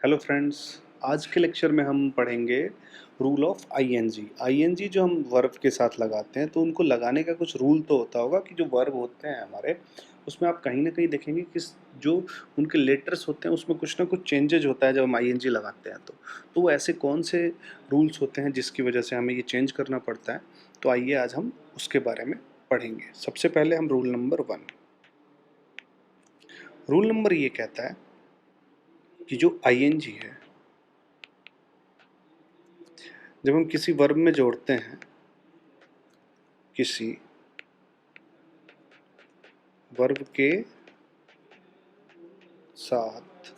Hello friends. आज के lecture में हम पढ़ेंगे रूल ऑफ आईएनजी। आईएनजी जो हम वर्ब के साथ लगाते हैं तो उनको लगाने का कुछ रूल तो होता होगा कि जो वर्ब होते हैं हमारे उसमें आप कहीं ना कहीं देखेंगे कि जो उनके लेटर्स होते हैं उसमें कुछ ना कुछ चेंजेज होता है जब हम आईएनजी लगाते हैं तो वो ऐसे कौन से रूल्स होते हैं जिसकी वजह से हमें ये चेंज करना पड़ता है। तो आइए आज हम उसके बारे में पढ़ेंगे। सबसे पहले हम रूल नंबर 1। रूल नंबर ये कहता है कि जो आईएनजी है जब हम किसी वर्ब में जोड़ते हैं किसी वर्ब के साथ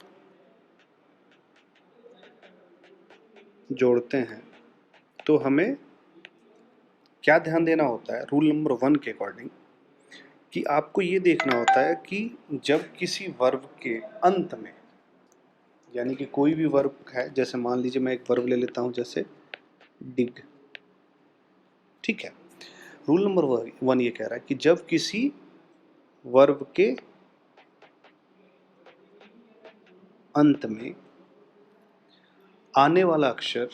जोड़ते हैं तो हमें क्या ध्यान देना होता है रूल नंबर 1 के अकॉर्डिंग कि आपको ये देखना होता है कि जब किसी वर्ब के अंत में यानी कि कोई भी वर्ब है, जैसे मान लीजिए मैं एक वर्ब ले लेता हूं जैसे डिग। ठीक है। रूल नंबर 1 ये कह रहा है कि जब किसी वर्ब के अंत में आने वाला अक्षर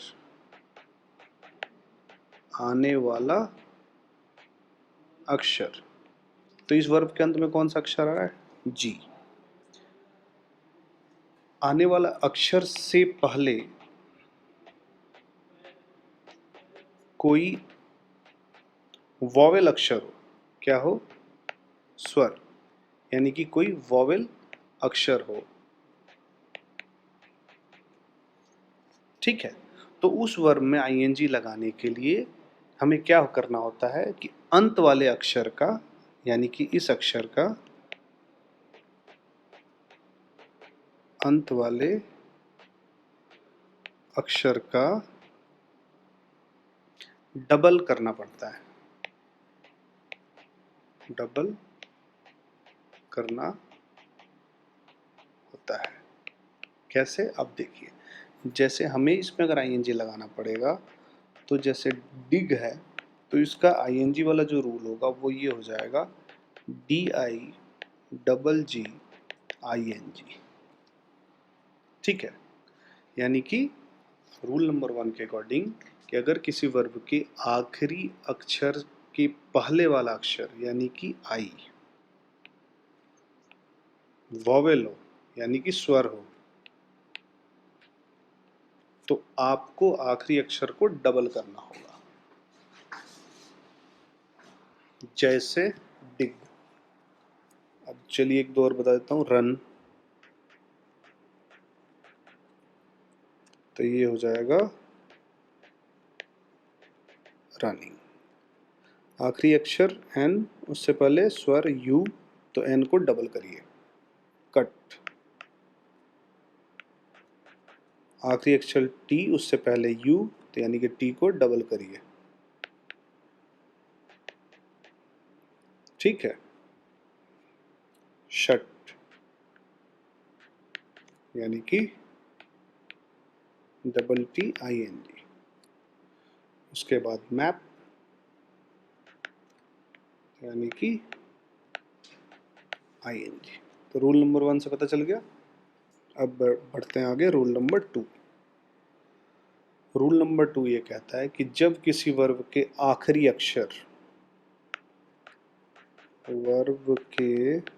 आने वाला अक्षर तो इस वर्ब के अंत में कौन सा अक्षर आ रहा है? जी। आने वाला अक्षर से पहले कोई वॉवेल अक्षर हो। क्या हो? स्वर। यानी कि कोई वॉवेल अक्षर हो। ठीक है। तो उस वर्ब में आईएनजी लगाने के लिए हमें क्या करना होता है कि अंत वाले अक्षर का यानी कि इस अक्षर का अंत वाले अक्षर का डबल करना पड़ता है। डबल करना होता है। कैसे? अब देखिए, जैसे हमें इसमें अगर आईएनजी लगाना पड़ेगा तो जैसे डिग है तो इसका आईएनजी वाला जो रूल होगा वो ये हो जाएगा DIGG। ठीक है। यानी कि रूल नंबर 1 के अकॉर्डिंग कि अगर किसी वर्ब के आखिरी अक्षर के पहले वाला अक्षर यानी कि आई वॉवेल हो यानी कि स्वर हो तो आपको आखिरी अक्षर को डबल करना होगा। जैसे डिग। अब चलिए एक दो और बता देता हूँ। रन तो ये हो जाएगा रनिंग। आखिरी अक्षर एन, उससे पहले स्वर यू तो एन को डबल करिए। कट। आखिरी अक्षर टी, उससे पहले यू तो यानी कि टी को डबल करिए। ठीक है। शट यानी कि DTING। उसके बाद मैप यानी कि ING। तो रूल नंबर 1 से पता चल गया। अब बढ़ते हैं आगे रूल नंबर 2। रूल नंबर 2 ये कहता है कि जब किसी वर्ब के आखिरी अक्षर वर्ब के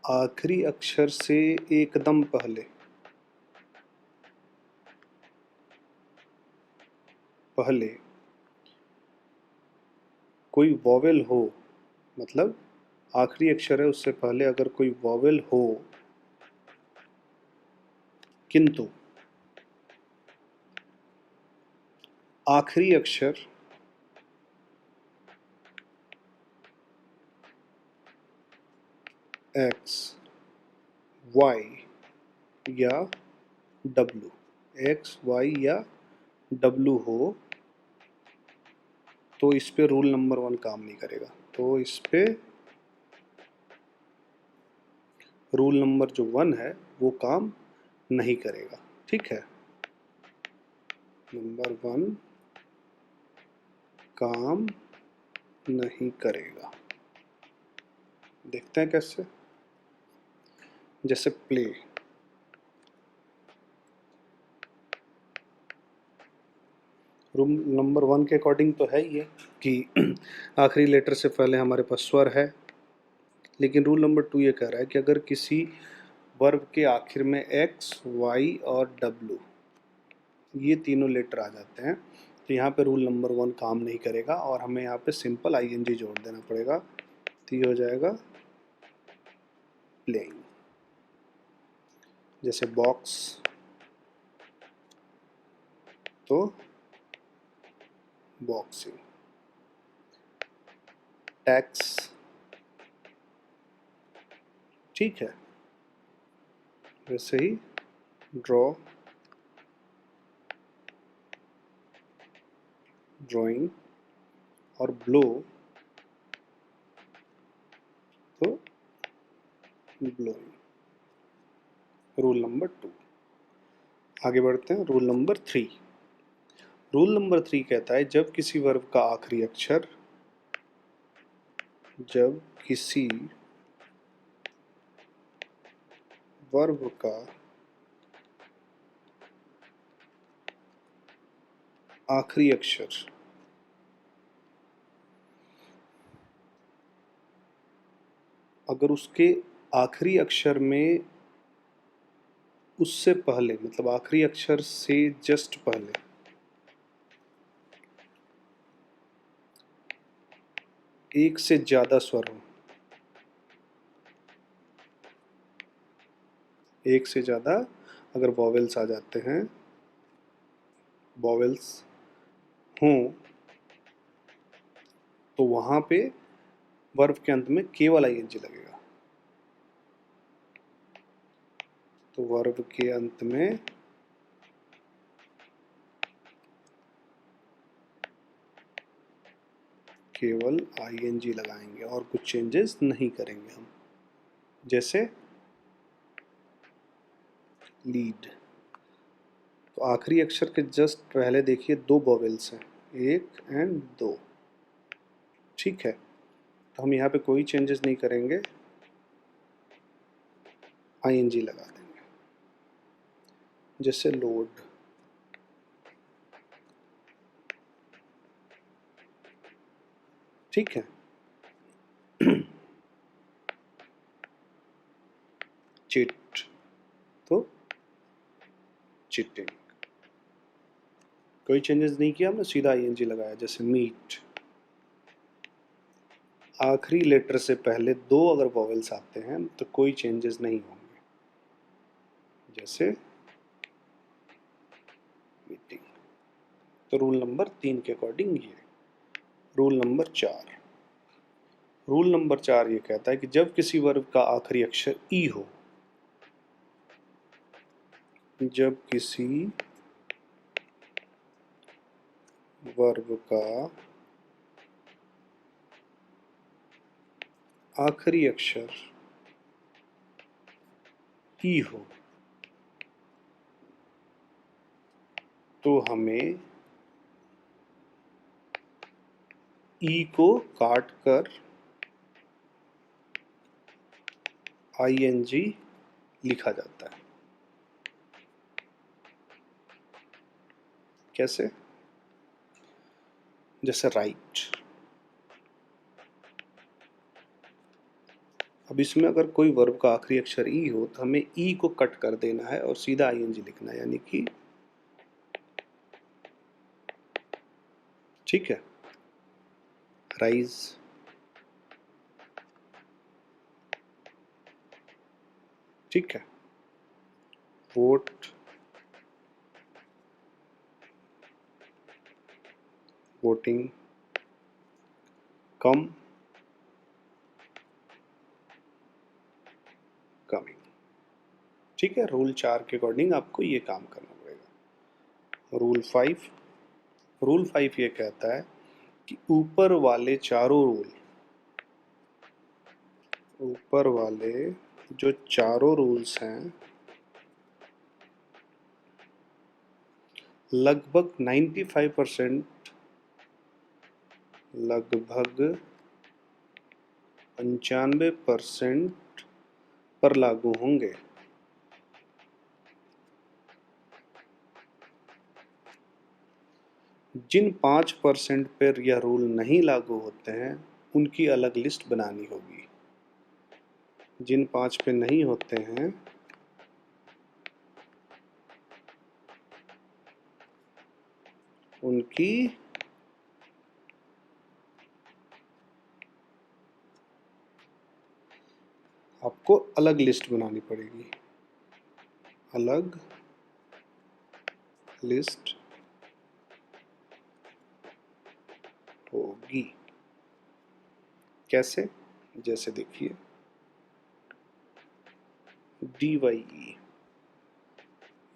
आखिरी अक्षर से एकदम पहले पहले कोई वॉवेल हो, मतलब आखिरी अक्षर है उससे पहले अगर कोई वॉवेल हो किंतु आखिरी अक्षर एक्स वाई या डब्लू एक्स वाई या डब्लू हो तो इस पे रूल नंबर 1 काम नहीं करेगा। तो इस पे रूल नंबर जो 1 है वो काम नहीं करेगा। ठीक है। नंबर 1 काम नहीं करेगा। देखते हैं कैसे। जैसे प्ले, रूल नंबर 1 के अकॉर्डिंग तो है ही है कि आखिरी लेटर से पहले हमारे पास स्वर है, लेकिन रूल नंबर 2 ये कह रहा है कि अगर किसी वर्ब के आखिर में एक्स, वाई और डब्ल्यू ये तीनों लेटर आ जाते हैं तो यहाँ पे रूल नंबर 1 काम नहीं करेगा और हमें यहाँ पे सिंपल आईएनजी जोड़ देना पड़ेगा। तो ये हो जाएगा प्लेइंग। जैसे बॉक्स तो बॉक्सिंग, टैक्स, ठीक है, वैसे ही ड्रॉ, ड्राइंग, और ब्लो तो ब्लोइंग। Rule number 2। आगे बढ़ते हैं, रूल नंबर 3। रूल नंबर 3 कहता है जब किसी वर्ब का आखिरी अक्षर अगर उसके आखिरी अक्षर में उससे पहले, मतलब आखिरी अक्षर से जस्ट पहले एक से ज़्यादा स्वर हो, एक से ज़्यादा अगर वॉवेल्स आ जाते हैं, वॉवेल्स हों, तो वहाँ पे वर्ब के अंत में केवल आईएनजी लगेगा। तो वर्ब के अंत में केवल आईएनजी लगाएंगे और कुछ चेंजेस नहीं करेंगे हम। जैसे लीड, तो आखिरी अक्षर के जस्ट पहले देखिए 2 वॉवेल्स हैं, 1 एंड 2, ठीक है। तो हम यहाँ पे कोई चेंजेस नहीं करेंगे, आईएनजी लगा देंगे। जैसे लोड, ठीक है। चिट तो चिटिंग, कोई चेंजेस नहीं किया हमने, सीधा आईएनजी लगाया। जैसे मीट, आखिरी लेटर से पहले 2 अगर वॉवेल्स आते हैं तो कोई चेंजेस नहीं होंगे। जैसे मीटिंग। तो रूल नंबर 3 के अकॉर्डिंग ये। Rule number 4। रूल नंबर 4 ये कहता है कि जब किसी वर्ब का आखिरी अक्षर ई हो, जब किसी वर्ब का आखिरी अक्षर ई हो तो हमें ई को काट कर आईएनजी लिखा जाता है। कैसे? जैसे राइट, अब इसमें अगर कोई वर्ब का आखिरी अक्षर ई हो तो हमें ई को कट कर देना है और सीधा आईएनजी लिखना है, यानी कि, ठीक है, राइज, ठीक है, वोट, वोटिंग, कम, कमिंग, ठीक है। रूल 4 के अकॉर्डिंग आपको ये काम करना पड़ेगा। रूल 5। रूल 5 ये कहता है कि ऊपर वाले जो चारों रूल्स हैं लगभग 95% लगभग 95% पर लागू होंगे। जिन 5% पर यह रूल नहीं लागू होते हैं उनकी अलग लिस्ट बनानी होगी। जिन 5 पे नहीं होते हैं उनकी आपको अलग लिस्ट बनानी पड़ेगी। अलग लिस्ट होगी। कैसे? जैसे देखिए डी वाई ई,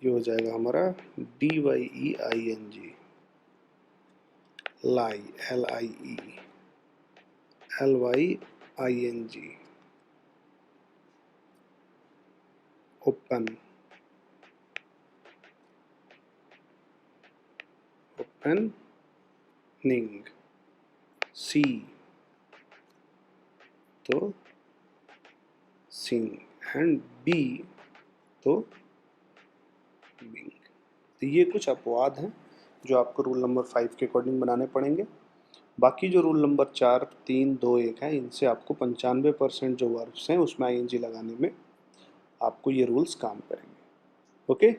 ये हो जाएगा हमारा D Y E I N G, lie L I E, L Y I N G, open, opening, see तो सिंग, एंड बी तो बिंग। तो ये कुछ अपवाद हैं जो आपको रूल नंबर 5 के अकॉर्डिंग बनाने पड़ेंगे। बाकी जो रूल नंबर 4, 3, 2, 1 है, इनसे आपको 95% जो वर्ब्स हैं उसमें आईएनजी लगाने में आपको ये रूल्स काम करेंगे। ओके।